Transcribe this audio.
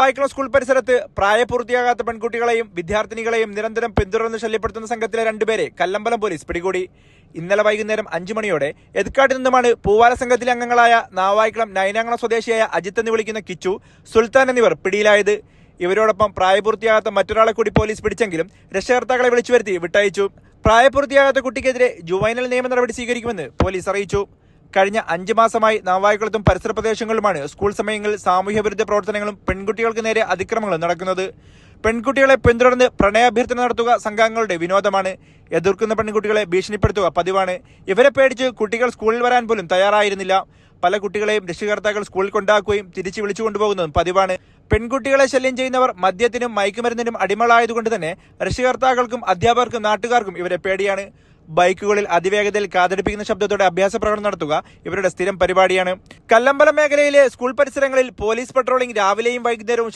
Navaikulam school പരിസരത്ത് പ്രായപൂർത്തിയാകാത്ത പെൺകുട്ടികളെയും വിദ്യാർത്ഥിനികളെയും നിരന്തരം പിന്തുടർന്ന് ശല്യപ്പെടുത്തുന്ന സംഘത്തിലെ രണ്ടുപേരെ കല്ലമ്പലം പോലീസ് പിടികൂടി. ഇന്നലെ വൈകുന്നേരം 5 മണിയോടെ എതുക്കാട്ടിൽ നിന്നുമാണ് പൂവാല സംഘത്തിലെ അംഗങ്ങളായ നാവായിക്കുളം നൈനാംകുളം സ്വദേശിയായ അജിത്ത് എന്ന് വിളിക്കുന്ന കിച്ചു, സുൽത്താൻ എന്നിവർ പിടിയിലായത്. ഇവരോടൊപ്പം പ്രായപൂർത്തിയാകാത്ത മറ്റൊരാളെ കൂടി പോലീസ് പിടിച്ചെങ്കിലും രക്ഷകർത്താക്കളെ വിളിച്ചു വരുത്തി വിട്ടയച്ചു. പ്രായപൂർത്തിയാകാത്ത കുട്ടിക്കെതിരെ ജുവൈനൽ നിയമ നടപടി സ്വീകരിക്കുമെന്ന് പോലീസ് അറിയിച്ചു. കഴിഞ്ഞ 5 മാസമായി നാവായിക്കുളത്തും പരിസര പ്രദേശങ്ങളുമാണ് സ്കൂൾ സമയങ്ങളിൽ സാമൂഹ്യവിരുദ്ധ പ്രവർത്തനങ്ങളും പെൺകുട്ടികൾക്ക് നേരെ അതിക്രമങ്ങളും നടക്കുന്നത്. പെൺകുട്ടികളെ പിന്തുടർന്ന് പ്രണയാഭ്യർത്ഥന നടത്തുക സംഘാംഗങ്ങളുടെ വിനോദമാണ്. എതിർക്കുന്ന പെൺകുട്ടികളെ ഭീഷണിപ്പെടുത്തുക പതിവാണ്. ഇവരെ പേടിച്ച് കുട്ടികൾ സ്കൂളിൽ വരാൻ പോലും തയ്യാറായിരുന്നില്ല. പല കുട്ടികളെയും രക്ഷകർത്താക്കൾ സ്കൂളിൽ കൊണ്ടാക്കുകയും തിരിച്ചു വിളിച്ചു കൊണ്ടുപോകുന്നതും പതിവാണ്. പെൺകുട്ടികളെ ശല്യം ചെയ്യുന്നവർ മദ്യത്തിനും മയക്കുമരുന്നിനും അടിമകളായതുകൊണ്ട് തന്നെ രക്ഷകർത്താക്കൾക്കും അധ്യാപകർക്കും നാട്ടുകാർക്കും ഇവരെ പേടിയാണ്. ബൈക്കുകളിൽ അതിവേഗതയിൽ കാതടിപ്പിക്കുന്ന ശബ്ദത്തോടെ അഭ്യാസ പ്രകടനം നടത്തുക ഇവരുടെ സ്ഥിരം പരിപാടിയാണ്. കല്ലമ്പലം മേഖലയിലെ സ്കൂൾ പരിസരങ്ങളിൽ പോലീസ് പട്രോളിംഗ് രാവിലെയും വൈകുന്നേരവും